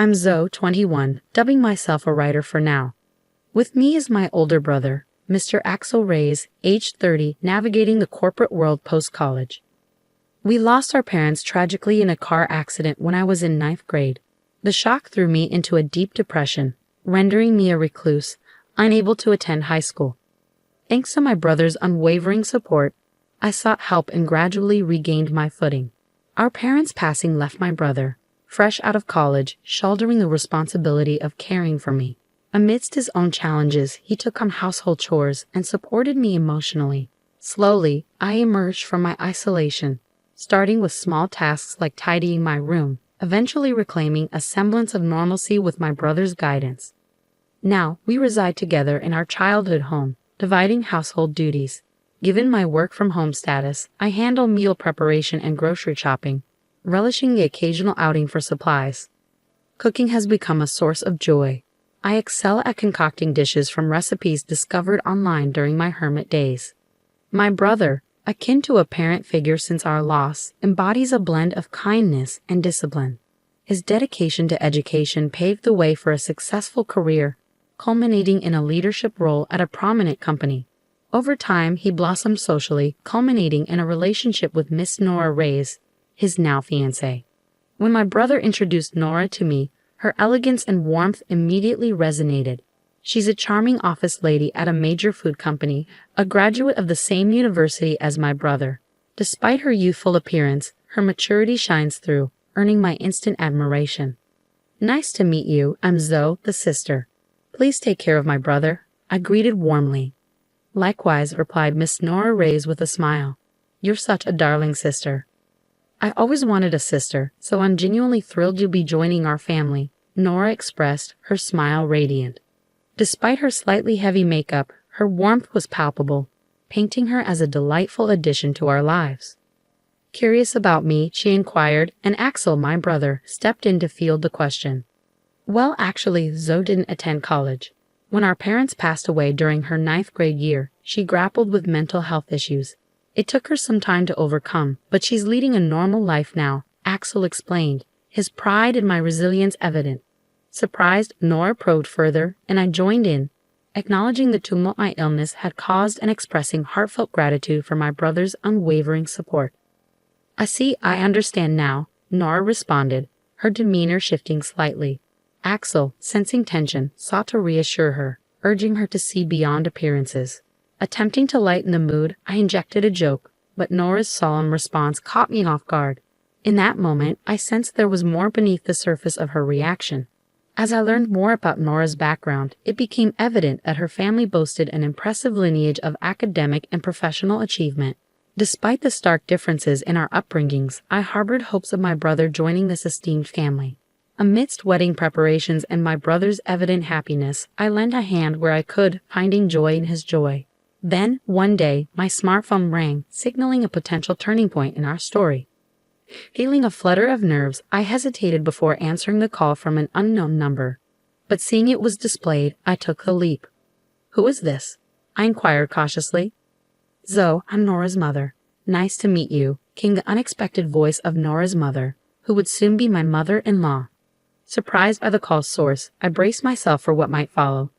I'm Zoe, 21, dubbing myself a writer for now. With me is my older brother, Mr. Axel Reyes, age 30, navigating the corporate world post-college. We lost our parents tragically in a car accident when I was in ninth grade. The shock threw me into a deep depression, rendering me a recluse, unable to attend high school. Thanks to my brother's unwavering support, I sought help and gradually regained my footing. Our parents' passing left my brother, fresh out of college, shouldering the responsibility of caring for me. Amidst his own challenges, he took on household chores and supported me emotionally. Slowly, I emerged from my isolation, starting with small tasks like tidying my room, eventually reclaiming a semblance of normalcy with my brother's guidance. Now, we reside together in our childhood home, dividing household duties. Given my work-from-home status, I handle meal preparation and grocery shopping, relishing the occasional outing for supplies. Cooking has become a source of joy. I excel at concocting dishes from recipes discovered online during my hermit days. My brother, akin to a parent figure since our loss, embodies a blend of kindness and discipline. His dedication to education paved the way for a successful career, culminating in a leadership role at a prominent company. Over time, he blossomed socially, culminating in a relationship with Miss Nora Reyes, his now fiancée. When my brother introduced Nora to me, her elegance and warmth immediately resonated. She's a charming office lady at a major food company, a graduate of the same university as my brother. Despite her youthful appearance, her maturity shines through, earning my instant admiration. Nice to meet you, I'm Zoe, the sister. Please take care of my brother, I greeted warmly. Likewise, replied Miss Nora Reyes with a smile. You're such a darling sister. I always wanted a sister, so I'm genuinely thrilled you'll be joining our family, Nora expressed, her smile radiant. Despite her slightly heavy makeup, her warmth was palpable, painting her as a delightful addition to our lives. Curious about me, she inquired, and Axel, my brother, stepped in to field the question. Well, actually, Zoe didn't attend college. When our parents passed away during her ninth grade year, she grappled with mental health issues. It took her some time to overcome, but she's leading a normal life now, Axel explained, his pride in my resilience evident. Surprised, Nora probed further, and I joined in, acknowledging the tumult my illness had caused and expressing heartfelt gratitude for my brother's unwavering support. I understand now, Nora responded, her demeanor shifting slightly. Axel, sensing tension, sought to reassure her, urging her to see beyond appearances. Attempting to lighten the mood, I injected a joke, but Nora's solemn response caught me off guard. In that moment, I sensed there was more beneath the surface of her reaction. As I learned more about Nora's background, it became evident that her family boasted an impressive lineage of academic and professional achievement. Despite the stark differences in our upbringings, I harbored hopes of my brother joining this esteemed family. Amidst wedding preparations and my brother's evident happiness, I lent a hand where I could, finding joy in his joy. Then, one day, my smartphone rang, signaling a potential turning point in our story. Feeling a flutter of nerves, I hesitated before answering the call from an unknown number. But seeing it was displayed, I took the leap. Who is this? I inquired cautiously. Zoe, I'm Nora's mother. Nice to meet you, came the unexpected voice of Nora's mother, who would soon be my mother-in-law. Surprised by the call's source, I braced myself for what might follow.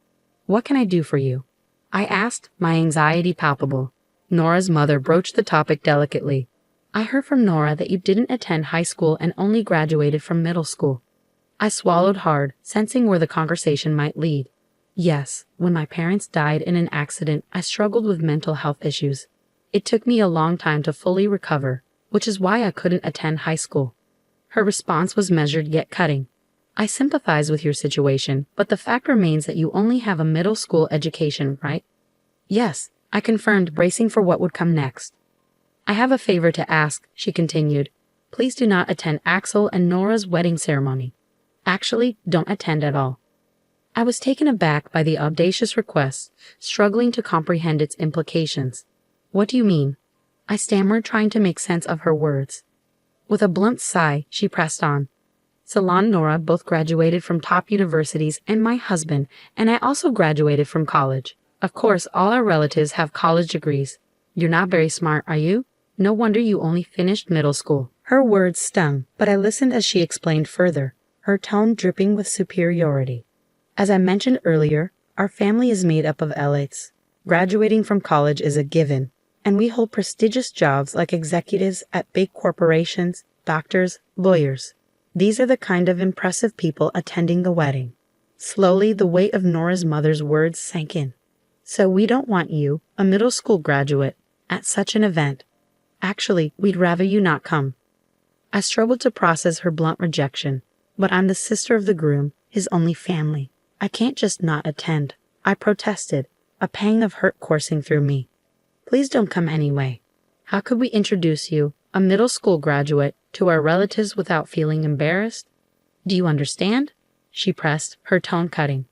What can I do for you? I asked, my anxiety palpable. Nora's mother broached the topic delicately. I heard from Nora that you didn't attend high school and only graduated from middle school. I swallowed hard, sensing where the conversation might lead. Yes, when my parents died in an accident, I struggled with mental health issues. It took me a long time to fully recover, which is why I couldn't attend high school. Her response was measured yet cutting. I sympathize with your situation, but the fact remains that you only have a middle school education, right? Yes, I confirmed, bracing for what would come next. I have a favor to ask, she continued. Please do not attend Axel and Nora's wedding ceremony. Actually, don't attend at all. I was taken aback by the audacious request, struggling to comprehend its implications. What do you mean? I stammered, trying to make sense of her words. With a blunt sigh, she pressed on. Salon and Nora both graduated from top universities, and my husband, and I also graduated from college. Of course, all our relatives have college degrees. You're not very smart, are you? No wonder you only finished middle school. Her words stung, but I listened as she explained further. her tone dripping with superiority. As I mentioned earlier, our family is made up of elites. Graduating from college is a given, and we hold prestigious jobs like executives at big corporations, doctors, lawyers. These are the kind of impressive people attending the wedding. Slowly, the weight of Nora's mother's words sank in. So we don't want you, a middle school graduate, at such an event. Actually, we'd rather you not come. I struggled to process her blunt rejection, but I'm the sister of the groom, his only family. I can't just not attend. I protested, a pang of hurt coursing through me. Please don't come anyway. How could we introduce you, a middle school graduate, to our relatives without feeling embarrassed? Do you understand? She pressed, her tone cutting.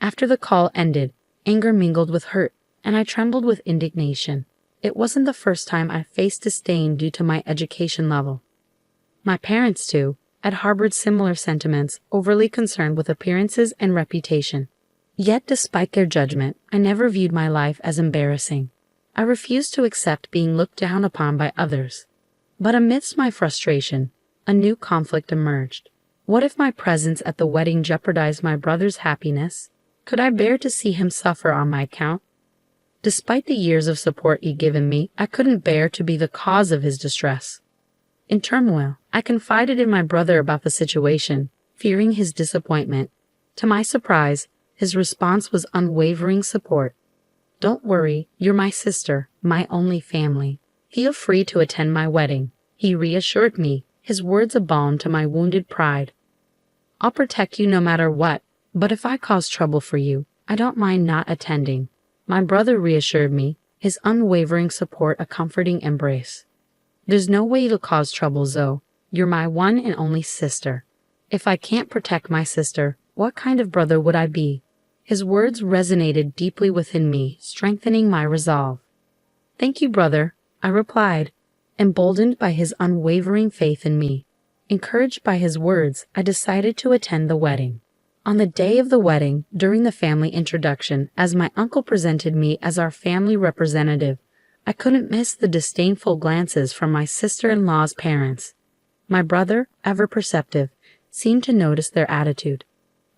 After the call ended, anger mingled with hurt, and I trembled with indignation. It wasn't the first time I faced disdain due to my education level. My parents, too, had harbored similar sentiments, overly concerned with appearances and reputation. Yet, despite their judgment, I never viewed my life as embarrassing. I refused to accept being looked down upon by others. But amidst my frustration, a new conflict emerged. What if my presence at the wedding jeopardized my brother's happiness? Could I bear to see him suffer on my account? Despite the years of support he'd given me, I couldn't bear to be the cause of his distress. In turmoil, I confided in my brother about the situation, fearing his disappointment. To my surprise, his response was unwavering support. Don't worry, you're my sister, my only family. Feel free to attend my wedding, he reassured me, his words a balm to my wounded pride. I'll protect you no matter what, but if I cause trouble for you, I don't mind not attending. My brother reassured me, his unwavering support a comforting embrace. There's no way to cause trouble, Zoe. You're my one and only sister. If I can't protect my sister, what kind of brother would I be? His words resonated deeply within me, strengthening my resolve. Thank you, brother, I replied, emboldened by his unwavering faith in me. Encouraged by his words, I decided to attend the wedding. On the day of the wedding, during the family introduction, as my uncle presented me as our family representative, I couldn't miss the disdainful glances from my sister-in-law's parents. My brother, ever perceptive, seemed to notice their attitude.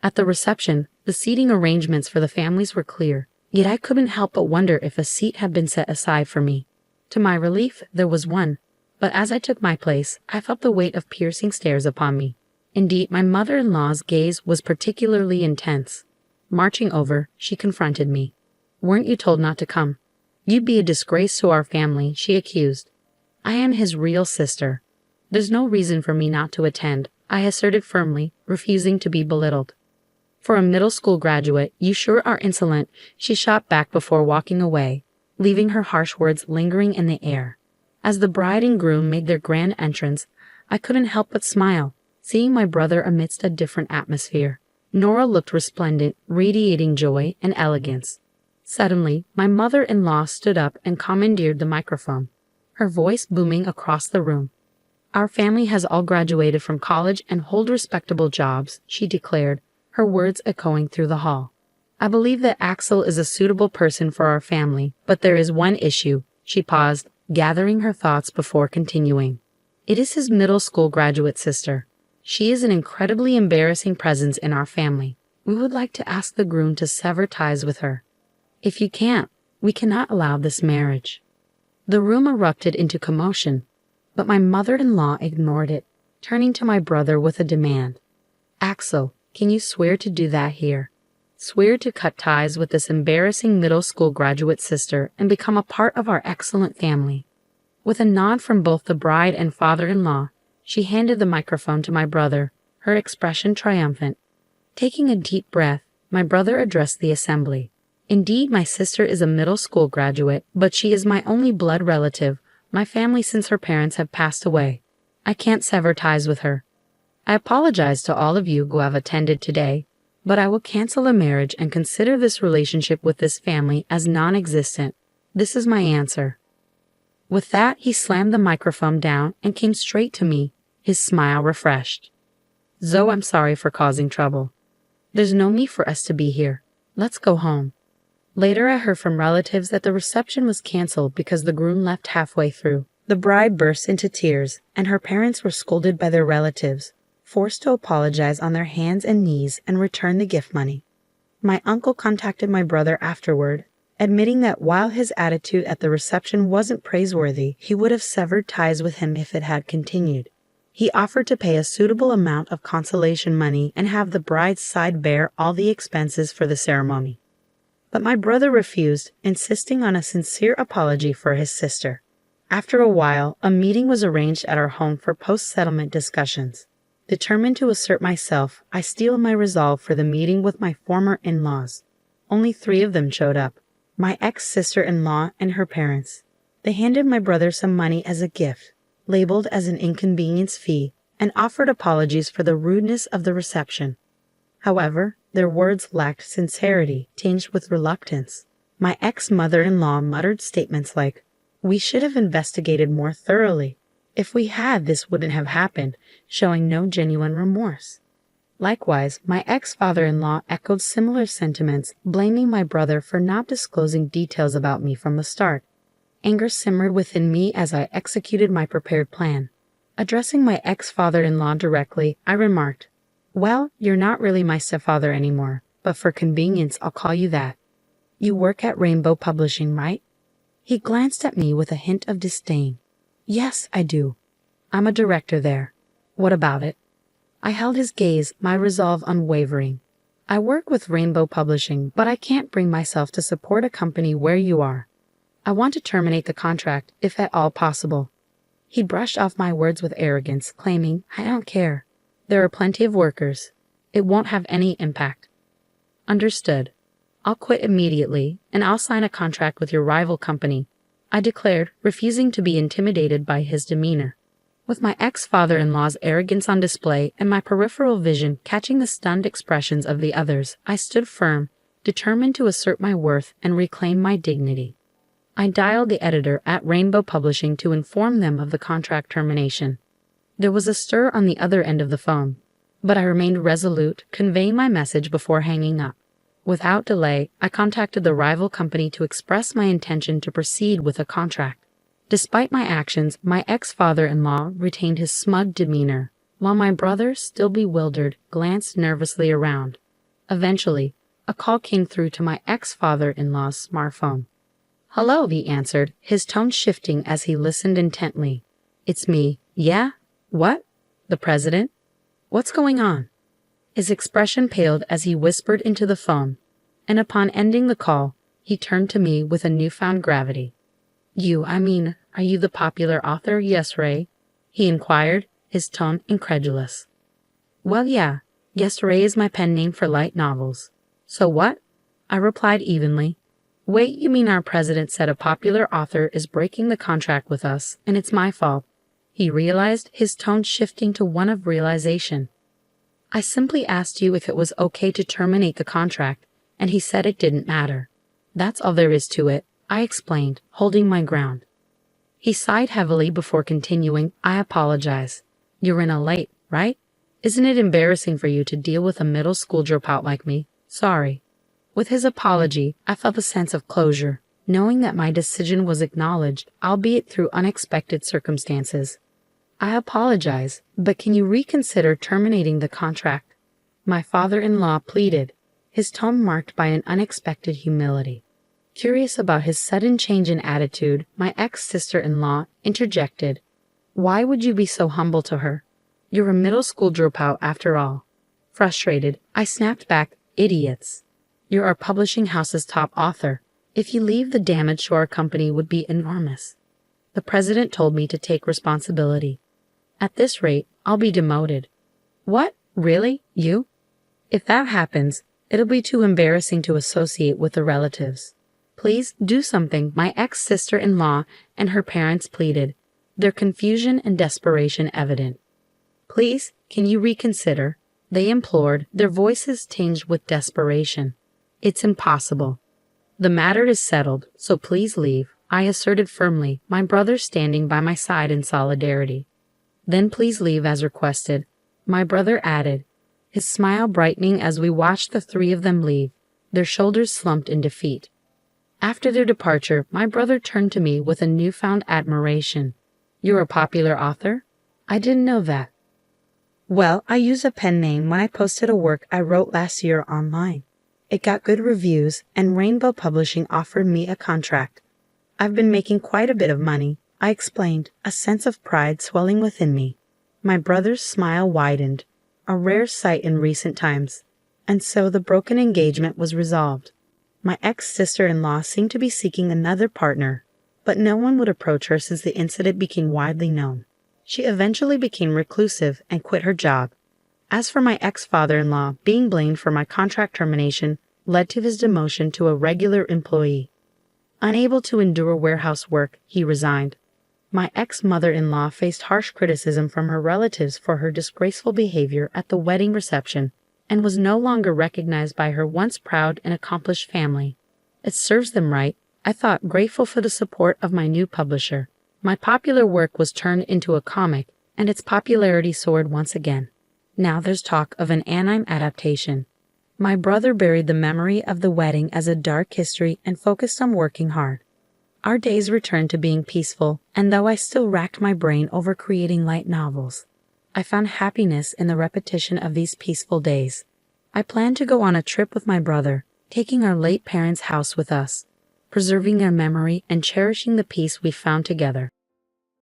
At the reception, the seating arrangements for the families were clear, yet I couldn't help but wonder if a seat had been set aside for me. To my relief, there was one, but as I took my place, I felt the weight of piercing stares upon me. Indeed, my mother-in-law's gaze was particularly intense. Marching over, she confronted me. Weren't you told not to come? You'd be a disgrace to our family, she accused. I am his real sister. There's no reason for me not to attend, I asserted firmly, refusing to be belittled. For a middle school graduate, you sure are insolent, she shot back before walking away, leaving her harsh words lingering in the air. As the bride and groom made their grand entrance, I couldn't help but smile, seeing my brother amidst a different atmosphere. Nora looked resplendent, radiating joy and elegance. Suddenly, my mother-in-law stood up and commandeered the microphone, her voice booming across the room. Our family has all graduated from college and hold respectable jobs, she declared, her words echoing through the hall. I believe that Axel is a suitable person for our family, but there is one issue. She paused, gathering her thoughts before continuing. It is his middle school graduate sister. She is an incredibly embarrassing presence in our family. We would like to ask the groom to sever ties with her. If you can't, we cannot allow this marriage. The room erupted into commotion, but my mother-in-law ignored it, turning to my brother with a demand. Axel, can you swear to do that here? Swear to cut ties with this embarrassing middle school graduate sister and become a part of our excellent family. With a nod from both the bride and father-in-law, she handed the microphone to my brother, her expression triumphant. Taking a deep breath, my brother addressed the assembly. Indeed, my sister is a middle school graduate, but she is my only blood relative, my family since her parents have passed away. I can't sever ties with her. I apologize to all of you who have attended today, but I will cancel the marriage and consider this relationship with this family as non-existent. This is my answer. With that, he slammed the microphone down and came straight to me, his smile refreshed. Zoe, I'm sorry for causing trouble. There's no need for us to be here. Let's go home. Later, I heard from relatives that the reception was canceled because the groom left halfway through. The bride burst into tears, and her parents were scolded by their relatives. forced to apologize on their hands and knees and return the gift money. My uncle contacted my brother afterward, admitting that while his attitude at the reception wasn't praiseworthy, he would have severed ties with him if it had continued. He offered to pay a suitable amount of consolation money and have the bride's side bear all the expenses for the ceremony. But my brother refused, insisting on a sincere apology for his sister. After a while, a meeting was arranged at our home for post-settlement discussions. Determined to assert myself, I steeled my resolve for the meeting with my former in-laws. Only 3 of them showed up: my ex-sister-in-law and her parents. They handed my brother some money as a gift, labeled as an inconvenience fee, and offered apologies for the rudeness of the reception. However, their words lacked sincerity, tinged with reluctance. My ex-mother-in-law muttered statements like, "We should have investigated more thoroughly. If we had, this wouldn't have happened," showing no genuine remorse. Likewise, my ex-father-in-law echoed similar sentiments, blaming my brother for not disclosing details about me from the start. Anger simmered within me as I executed my prepared plan. Addressing my ex-father-in-law directly, I remarked, "Well, you're not really my stepfather anymore, but for convenience I'll call you that. You work at Rainbow Publishing, right?" He glanced at me with a hint of disdain. "Yes, I do. I'm a director there. What about it?" I held his gaze, my resolve unwavering. "I work with Rainbow Publishing, but I can't bring myself to support a company where you are. I want to terminate the contract, if at all possible." He brushed off my words with arrogance, claiming, "I don't care. There are plenty of workers. It won't have any impact." "Understood. I'll quit immediately, and I'll sign a contract with your rival company," I declared, refusing to be intimidated by his demeanor. With my ex-father-in-law's arrogance on display and my peripheral vision catching the stunned expressions of the others, I stood firm, determined to assert my worth and reclaim my dignity. I dialed the editor at Rainbow Publishing to inform them of the contract termination. There was a stir on the other end of the phone, but I remained resolute, conveying my message before hanging up. Without delay, I contacted the rival company to express my intention to proceed with a contract. Despite my actions, my ex-father-in-law retained his smug demeanor, while my brother, still bewildered, glanced nervously around. Eventually, a call came through to my ex-father-in-law's smartphone. "Hello," he answered, his tone shifting as he listened intently. "It's me. Yeah? What? The president? What's going on?" His expression paled as he whispered into the phone, and upon ending the call, he turned to me with a newfound gravity. Are you the popular author, Yes Ray?" he inquired, his tone incredulous. "Well, yeah. Yes Ray is my pen name for light novels." "So what?" I replied evenly. "Wait, you mean our president said a popular author is breaking the contract with us, and it's my fault?" He realized, his tone shifting to one of realization. "I simply asked you if it was okay to terminate the contract, and he said it didn't matter. That's all there is to it," I explained, holding my ground. He sighed heavily before continuing, "I apologize. You're in a late, right? Isn't it embarrassing for you to deal with a middle school dropout like me? Sorry." With his apology, I felt a sense of closure, knowing that my decision was acknowledged, albeit through unexpected circumstances. "I apologize, but can you reconsider terminating the contract?" my father-in-law pleaded, his tone marked by an unexpected humility. Curious about his sudden change in attitude, my ex-sister-in-law interjected, "Why would you be so humble to her? You're a middle school dropout after all." Frustrated, I snapped back, "Idiots. You're our publishing house's top author. If you leave, the damage to our company would be enormous. The president told me to take responsibility. At this rate, I'll be demoted." "What? Really? You?" "If that happens, it'll be too embarrassing to associate with the relatives." "Please do something," my ex-sister-in-law and her parents pleaded, their confusion and desperation evident. "Please, can you reconsider?" they implored, their voices tinged with desperation. "It's impossible. The matter is settled, so please leave," I asserted firmly, my brother standing by my side in solidarity. "Then please leave as requested," my brother added, his smile brightening as we watched the 3 of them leave, their shoulders slumped in defeat. After their departure, my brother turned to me with a newfound admiration. "You're a popular author? I didn't know that." Well, I used a pen name when I posted a work I wrote last year online. It got good reviews, and Rainbow Publishing offered me a contract. I've been making quite a bit of money, I explained, a sense of pride swelling within me. My brother's smile widened, a rare sight in recent times. And so the broken engagement was resolved. My ex-sister-in-law seemed to be seeking another partner, but no one would approach her since the incident became widely known. She eventually became reclusive and quit her job. As for my ex-father-in-law, being blamed for my contract termination led to his demotion to a regular employee. Unable to endure warehouse work, he resigned. My ex-mother-in-law faced harsh criticism from her relatives for her disgraceful behavior at the wedding reception and was no longer recognized by her once proud and accomplished family. It serves them right, I thought, grateful for the support of my new publisher. My popular work was turned into a comic, and its popularity soared once again. Now there's talk of an anime adaptation. My brother buried the memory of the wedding as a dark history and focused on working hard. Our days returned to being peaceful, and though I still racked my brain over creating light novels, I found happiness in the repetition of these peaceful days. I planned to go on a trip with my brother, taking our late parents' house with us, preserving their memory and cherishing the peace we found together.